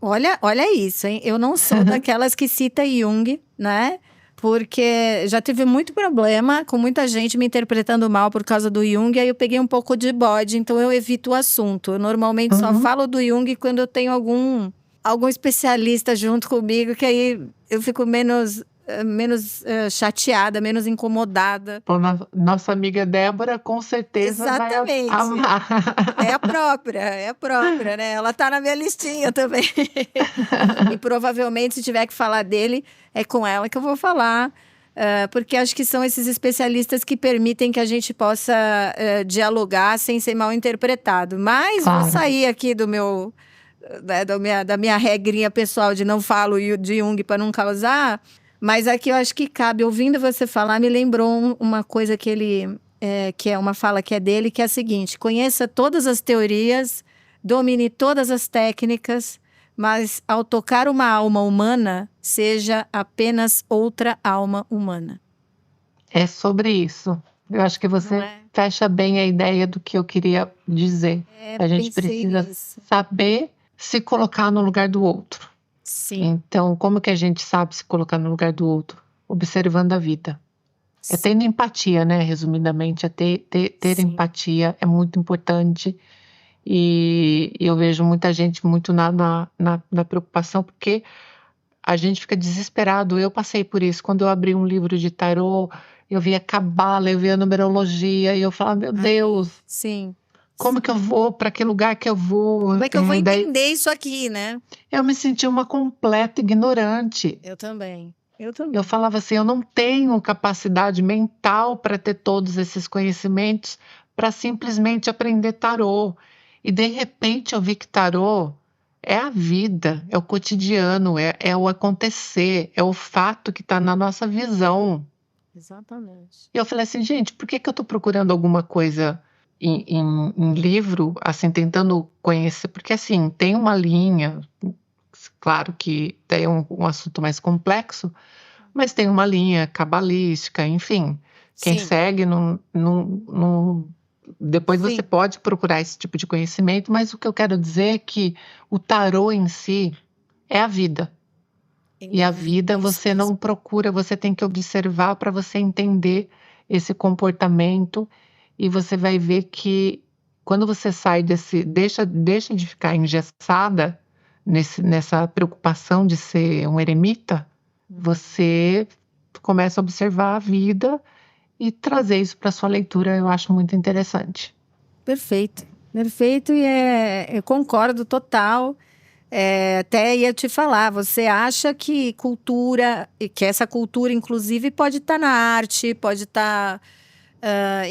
Olha isso, hein? Eu não sou daquelas que cita Jung, né? Porque já tive muito problema com muita gente me interpretando mal por causa do Jung, aí eu peguei um pouco de bode, então eu evito o assunto. Eu normalmente só falo do Jung quando eu tenho algum especialista junto comigo, que aí eu fico menos chateada, menos incomodada. Bom, nossa amiga Débora com certeza Exatamente. vai amar. É a própria, né? Ela tá na minha listinha também. E provavelmente, se tiver que falar dele, é com ela que eu vou falar. Porque acho que são esses especialistas que permitem que a gente possa dialogar sem ser mal interpretado. Mas Claro. vou sair aqui do meu... da minha regrinha pessoal de não falo de Jung para não causar. Mas aqui eu acho que cabe. Ouvindo você falar, me lembrou uma coisa que ele... que é uma fala que é dele, que é a seguinte: conheça todas as teorias, domine todas as técnicas, mas ao tocar uma alma humana, seja apenas outra alma humana. É sobre isso. Eu acho que você fecha bem a ideia do que eu queria dizer. A gente precisa saber se colocar no lugar do outro. Sim. Então, como que a gente sabe se colocar no lugar do outro? Observando a vida. É tendo empatia, né? Resumidamente, é ter empatia é muito importante. E eu vejo muita gente muito na preocupação, porque a gente fica desesperado. Eu passei por isso. Quando eu abri um livro de tarô, eu via cabala, eu via numerologia, e eu falava, meu Deus, sim. Como que eu vou? Para que lugar que eu vou? Como é que eu vou entender isso aqui, né? Eu me senti uma completa ignorante. Eu também. Eu falava assim, eu não tenho capacidade mental para ter todos esses conhecimentos para simplesmente aprender tarô. E de repente eu vi que tarô é a vida, é o cotidiano, é o acontecer, é o fato que está na nossa visão. Exatamente. E eu falei assim, gente, por que que eu estou procurando alguma coisa em livro, assim, tentando conhecer? Porque, assim, tem uma linha, claro que daí é um assunto mais complexo, mas tem uma linha cabalística, enfim. Quem Sim, segue depois você sim. pode procurar esse tipo de conhecimento, mas o que eu quero dizer é que o tarô em si é a vida. E a vida É isso você mesmo. não procura, você tem que observar para você entender esse comportamento e você vai ver que quando você sai deixa de ficar engessada nessa preocupação de ser um eremita, você começa a observar a vida e trazer isso para sua leitura, eu acho muito interessante. Perfeito, perfeito, e eu concordo total. Até ia te falar, você acha que cultura, e que essa cultura, inclusive, pode estar na arte, pode estar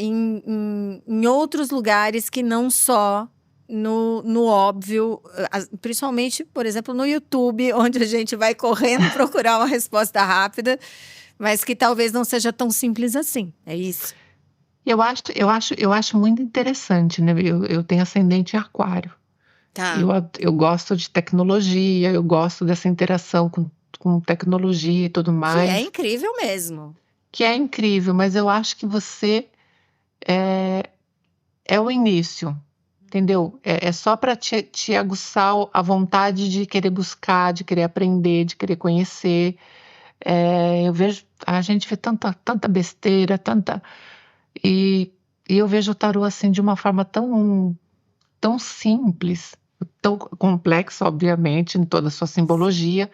em outros lugares que não só no óbvio, principalmente, por exemplo, no YouTube, onde a gente vai correndo procurar uma resposta rápida, mas que talvez não seja tão simples assim. É isso? Eu acho muito interessante, né? Eu tenho ascendente em aquário. Tá. Eu gosto de tecnologia, eu gosto dessa interação com tecnologia e tudo Que é mais, incrível mesmo. que é incrível, mas eu acho que você é o início, entendeu? É só para te aguçar a vontade de querer buscar, de querer aprender, de querer conhecer. Eu vejo, a gente vê tanta besteira, e, e eu vejo o tarô assim de uma forma tão simples, tão complexa, obviamente, em toda a sua simbologia,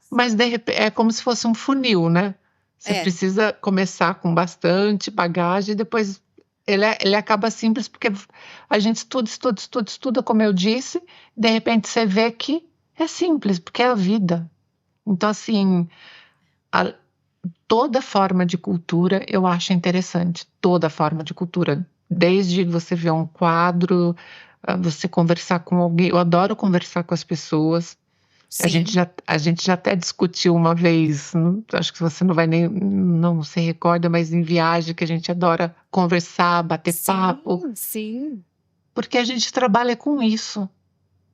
mas de repente é como se fosse um funil, né? Você É, precisa começar com bastante bagagem e depois ele acaba simples porque a gente estuda, como eu disse, de repente você vê que é simples, porque é a vida. Então, assim, a- toda forma de cultura eu acho interessante, toda forma de cultura, desde você ver um quadro, você conversar com alguém, eu adoro conversar com as pessoas. sim. A gente já até discutiu uma vez, acho que você não se recorda, mas em viagem que a gente adora conversar, bater papo, Sim, sim. porque a gente trabalha com isso,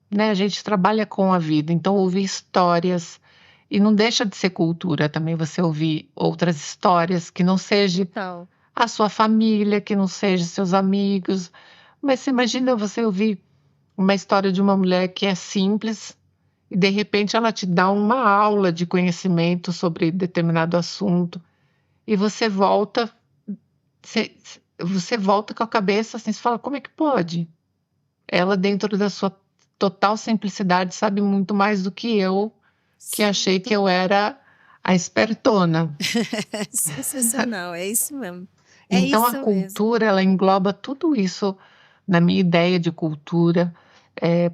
né? A gente trabalha com a vida, então ouvir histórias, e não deixa de ser cultura também você ouvir outras histórias que não seja Total. a sua família, que não seja seus amigos, mas você imagina você ouvir uma história de uma mulher que é simples, e de repente ela te dá uma aula de conhecimento sobre determinado assunto e você, você volta com a cabeça assim, você fala, como é que pode? Ela, dentro da sua total simplicidade, sabe muito mais do que eu, que Sim. achei que eu era a espertona. Sensacional, é isso mesmo. É Então a isso mesmo. cultura, ela engloba tudo isso na minha ideia de cultura,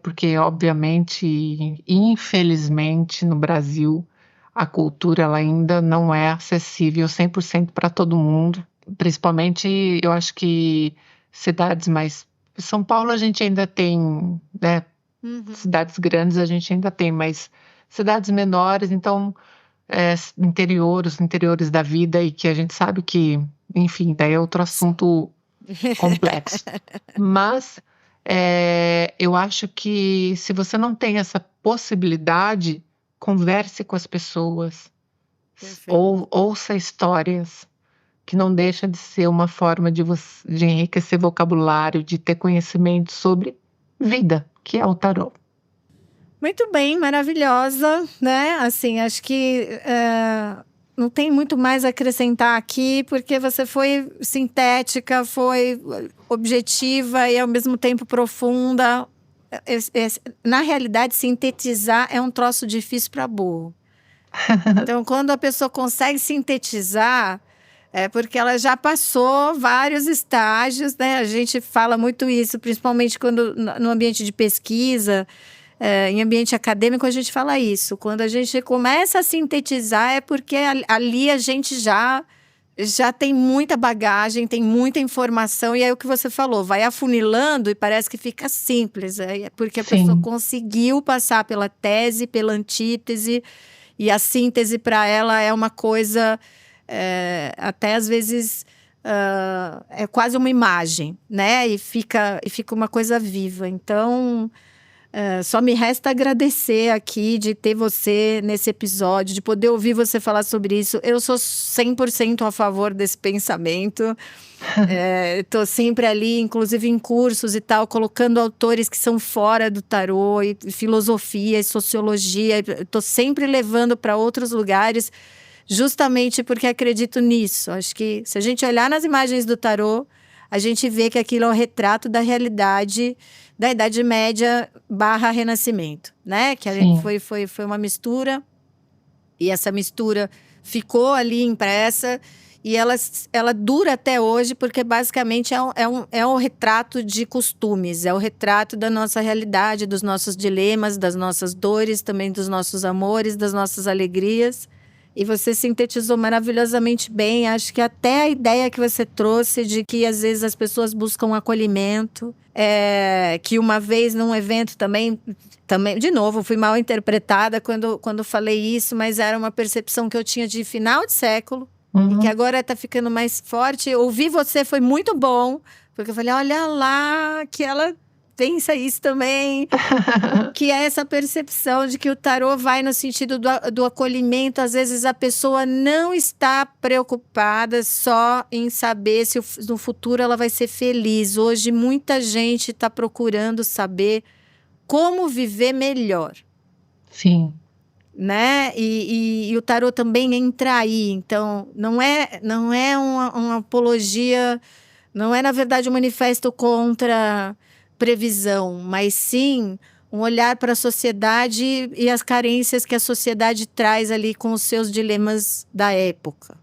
porque obviamente, infelizmente, no Brasil, a cultura ela ainda não é acessível 100% para todo mundo, principalmente eu acho que cidades mais São Paulo a gente ainda tem, né, Uhum. cidades grandes a gente ainda tem, mas cidades menores, então os interiores da vida e que a gente sabe que, enfim, daí é outro Sim. assunto complexo. Mas eu acho que se você não tem essa possibilidade, converse com as pessoas, Perfeito. ouça histórias, que não deixa de ser uma forma de enriquecer vocabulário, de ter conhecimento sobre vida, que é o tarô. Muito bem, maravilhosa, né? Assim, acho que não tem muito mais a acrescentar aqui, porque você foi sintética, foi objetiva e ao mesmo tempo profunda. Na realidade, sintetizar é um troço difícil para burro. Então, quando a pessoa consegue sintetizar, é porque ela já passou vários estágios, né? A gente fala muito isso, principalmente quando no ambiente de pesquisa, em ambiente acadêmico, a gente fala isso. Quando a gente começa a sintetizar, é porque ali a gente já tem muita bagagem, tem muita informação, e aí o que você falou, vai afunilando e parece que fica simples. É porque a pessoa Sim, conseguiu passar pela tese, pela antítese, e a síntese para ela é uma coisa até às vezes é quase uma imagem, né? E fica uma coisa viva. Então, só me resta agradecer aqui de ter você nesse episódio, de poder ouvir você falar sobre isso. Eu sou 100% a favor desse pensamento. Estou sempre ali, inclusive em cursos e tal, colocando autores que são fora do tarô, e filosofia, e sociologia. Estou sempre levando para outros lugares, justamente porque acredito nisso. Acho que se a gente olhar nas imagens do tarô, a gente vê que aquilo é o retrato da realidade da Idade Média / Renascimento, né? Que foi uma mistura, e essa mistura ficou ali impressa, e ela dura até hoje, porque basicamente é um retrato de costumes, é o retrato da nossa realidade, dos nossos dilemas, das nossas dores, também dos nossos amores, das nossas alegrias. E você sintetizou maravilhosamente bem. Acho que até a ideia que você trouxe de que às vezes as pessoas buscam acolhimento, que uma vez num evento também, de novo, fui mal interpretada quando falei isso, mas era uma percepção que eu tinha de final de século, e que agora está ficando mais forte. Ouvir você foi muito bom, porque eu falei, olha lá, que ela pensa isso também, que é essa percepção de que o tarô vai no sentido do acolhimento. Às vezes a pessoa não está preocupada só em saber se no futuro ela vai ser feliz. Hoje muita gente está procurando saber como viver melhor. Sim. Né? E o tarô também entra aí. Então, não é uma apologia, não é, na verdade, um manifesto contra previsão, mas sim um olhar para a sociedade e as carências que a sociedade traz ali com os seus dilemas da época.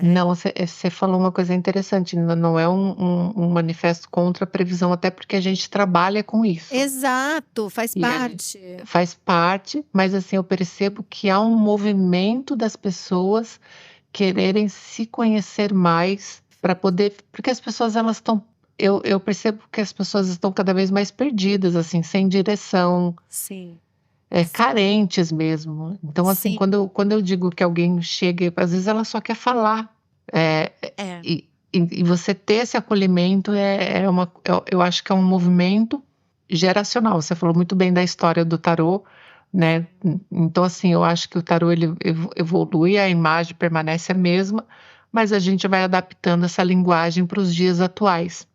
Não, você falou uma coisa interessante, não é um manifesto contra a previsão, até porque a gente trabalha com isso. Exato, faz parte. Faz parte, mas assim, eu percebo que há um movimento das pessoas quererem se conhecer mais para poder, porque as pessoas elas estão, eu percebo que as pessoas estão cada vez mais perdidas, assim, sem direção. Sim. Carentes mesmo. Então, assim, quando eu digo que alguém chega, às vezes ela só quer falar. E você ter esse acolhimento eu acho que é um movimento geracional. Você falou muito bem da história do tarô, né? Então, assim, eu acho que o tarô ele evolui, a imagem permanece a mesma, mas a gente vai adaptando essa linguagem para os dias atuais.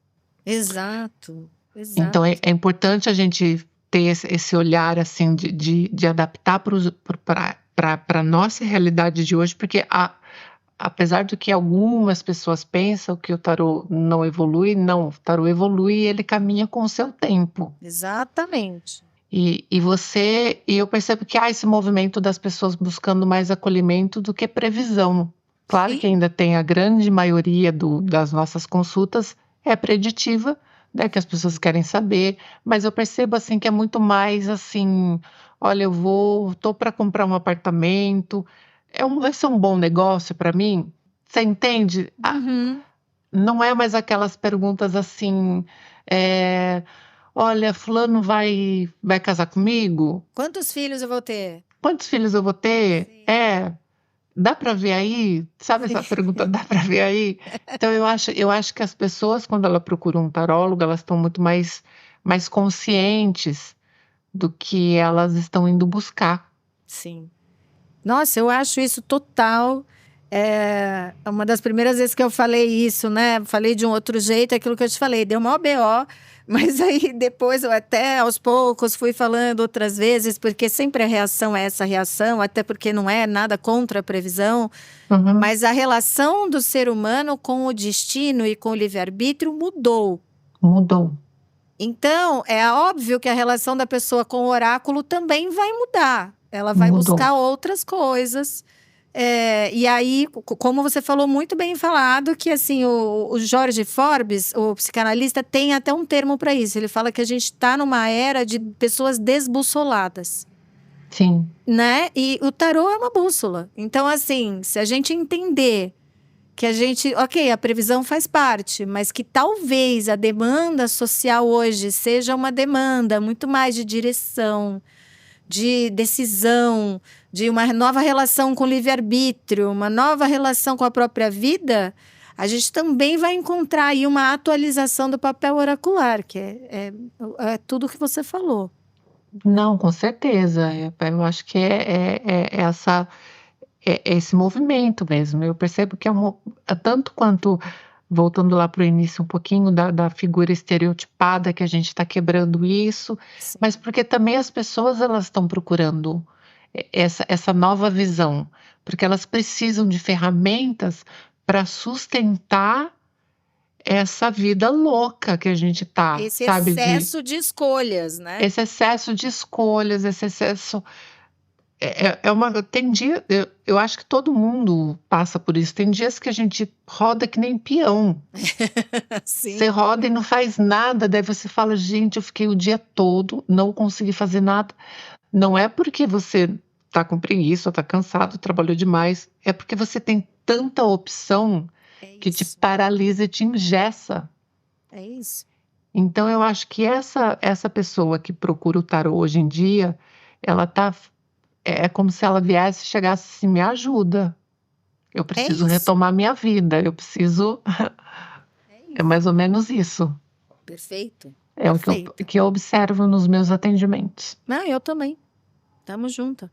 Exato. Então, é importante a gente ter esse olhar, assim, de adaptar para a nossa realidade de hoje, porque apesar de que algumas pessoas pensam que o tarô não evolui, não, o tarô evolui e ele caminha com o seu tempo. Exatamente. E eu percebo que há esse movimento das pessoas buscando mais acolhimento do que previsão. Claro que ainda tem a grande maioria das nossas consultas é preditiva, né, que as pessoas querem saber, mas eu percebo assim que é muito mais assim, olha, tô para comprar um apartamento, vai ser um bom negócio para mim? Você entende? Não é mais aquelas perguntas assim, olha, fulano vai casar comigo? Quantos filhos eu vou ter? Quantos filhos eu vou ter? Sim. Dá para ver aí? Sabe essa pergunta, dá para ver aí? Então eu acho que as pessoas, quando elas procuram um tarólogo, elas estão muito mais conscientes do que elas estão indo buscar. Sim. Nossa, eu acho isso total. É uma das primeiras vezes que eu falei isso, né? Falei de um outro jeito, aquilo que eu te falei, deu maior BO, mas aí depois eu até aos poucos fui falando outras vezes, porque sempre a reação é essa reação, até porque não é nada contra a previsão, mas a relação do ser humano com o destino e com o livre-arbítrio mudou. Mudou. Então, é óbvio que a relação da pessoa com o oráculo também vai mudar. Ela vai buscar outras coisas. E aí, como você falou muito bem falado, que assim, o Jorge Forbes, o psicanalista, tem até um termo para isso. Ele fala que a gente está numa era de pessoas desbussoladas. Sim. Né? E o tarô é uma bússola. Então, assim, se a gente entender que a previsão faz parte, mas que talvez a demanda social hoje seja uma demanda muito mais de direção, de decisão, de uma nova relação com o livre-arbítrio, uma nova relação com a própria vida, a gente também vai encontrar aí uma atualização do papel oracular, que é tudo o que você falou. Não, com certeza. Eu acho que é esse movimento mesmo. Eu percebo que tanto quanto, voltando lá para o início um pouquinho da figura estereotipada, que a gente está quebrando isso, Sim. mas porque também as pessoas elas estão procurando essa nova visão, porque elas precisam de ferramentas para sustentar essa vida louca que a gente tá, Esse sabe? excesso de escolhas, né? Esse excesso de escolhas, esse excesso. Tem dia, eu acho que todo mundo passa por isso. Tem dias que a gente roda que nem peão. Sim. Você roda e não faz nada, daí você fala, gente, eu fiquei o dia todo, não consegui fazer nada. Não é porque você tá com preguiça, tá cansado, trabalhou demais, é porque você tem tanta opção que te paralisa e te engessa. É isso. Então eu acho que essa pessoa que procura o tarô hoje em dia, ela tá é como se ela viesse e chegasse assim: "Me ajuda, eu preciso isso. retomar minha vida, eu preciso". É mais ou menos isso. Perfeito. É o que eu observo nos meus atendimentos. Não, eu também. Tamo junto.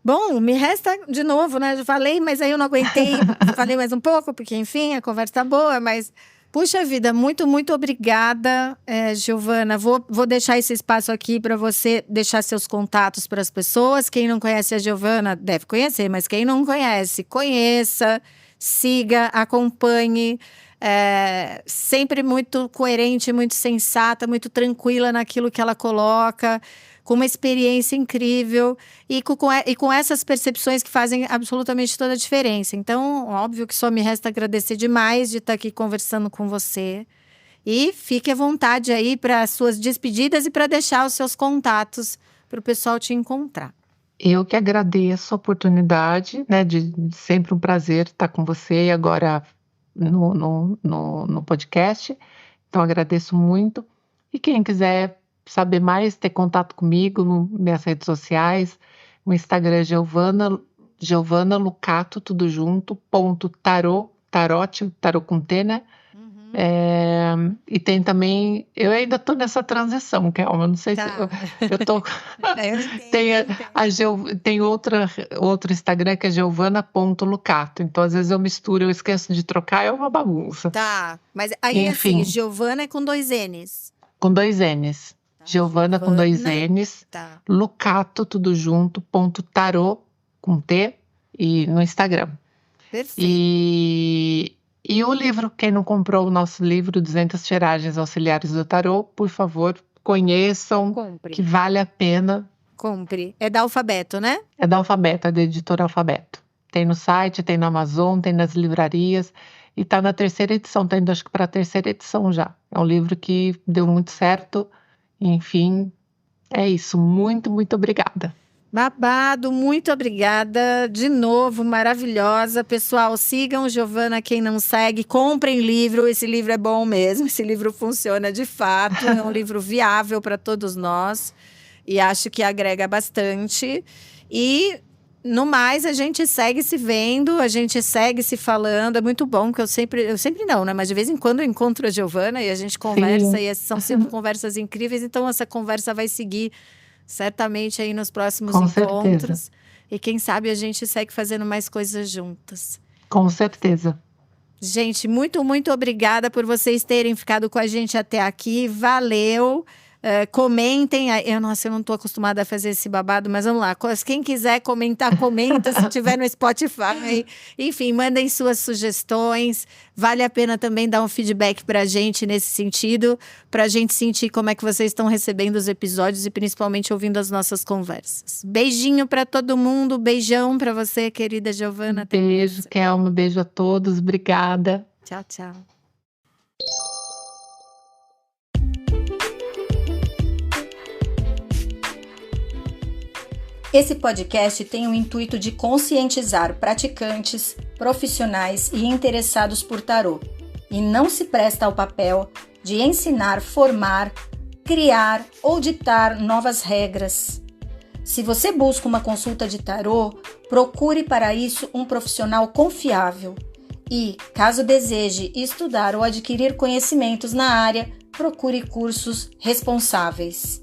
Bom, me resta de novo, né? Eu falei, mas aí eu não aguentei. Falei mais um pouco, porque, enfim, a conversa tá boa, mas... Puxa vida, muito, muito obrigada, Giovana. Vou deixar esse espaço aqui para você deixar seus contatos para as pessoas. Quem não conhece a Giovana deve conhecer, mas quem não conhece, conheça, siga, acompanhe. Sempre muito coerente, muito sensata, muito tranquila naquilo que ela coloca, com uma experiência incrível e com essas percepções que fazem absolutamente toda a diferença. Então, óbvio que só me resta agradecer demais de estar aqui conversando com você. E fique à vontade aí para as suas despedidas e para deixar os seus contatos para o pessoal te encontrar. Eu que agradeço a oportunidade, né? De sempre um prazer estar com você e agora no podcast. Então, agradeço muito. E quem quiser saber mais, ter contato comigo nas minhas redes sociais, o Instagram é Giovana Lucato, tudo junto, tarot com T, né? E tem também, eu ainda tô nessa transição, Kelma, não sei se eu tô... Tem outro Instagram que é giovana.lucato, então às vezes eu misturo, eu esqueço de trocar, é uma bagunça. Tá, mas aí Enfim, assim, Giovana é com 2 N's. Com 2 N's. Giovana com 2 N's. Tá. Lucato, tudo junto, .tarot com T e no Instagram. Perfeito. E o livro, quem não comprou o nosso livro, 200 Tiragens Auxiliares do Tarot, por favor, conheçam, Compre. Que vale a pena. Compre. É da Alfabeto, né? É da Alfabeto, é da editora Alfabeto. Tem no site, tem na Amazon, tem nas livrarias e tá na 3ª edição, tá indo acho que para a 3ª edição já. É um livro que deu muito certo, enfim, é isso. Muito, muito obrigada. Babado, muito obrigada. De novo, maravilhosa. Pessoal, sigam Giovana, quem não segue, comprem livro. Esse livro é bom mesmo, esse livro funciona de fato. É um livro viável para todos nós e acho que agrega bastante. E, no mais, a gente segue se vendo, a gente segue se falando. É muito bom, que eu sempre não, né? Mas de vez em quando eu encontro a Giovana e a gente conversa. Sim. E são sempre conversas incríveis. Então, essa conversa vai seguir certamente aí nos próximos encontros. Certeza. E quem sabe a gente segue fazendo mais coisas juntas. Com certeza. Gente, muito, muito obrigada por vocês terem ficado com a gente até aqui. Valeu! Comentem. Nossa, eu não estou acostumada a fazer esse babado, mas vamos lá. Quem quiser comentar, comenta. Se tiver no Spotify. Enfim, mandem suas sugestões. Vale a pena também dar um feedback para a gente nesse sentido, para a gente sentir como é que vocês estão recebendo os episódios e principalmente ouvindo as nossas conversas. Beijinho para todo mundo. Beijão para você, querida Giovana. Beijo, Kelma. Beijo a todos. Obrigada. Tchau, tchau. Esse podcast tem o intuito de conscientizar praticantes, profissionais e interessados por tarô, e não se presta ao papel de ensinar, formar, criar ou ditar novas regras. Se você busca uma consulta de tarô, procure para isso um profissional confiável. E, caso deseje estudar ou adquirir conhecimentos na área, procure cursos responsáveis.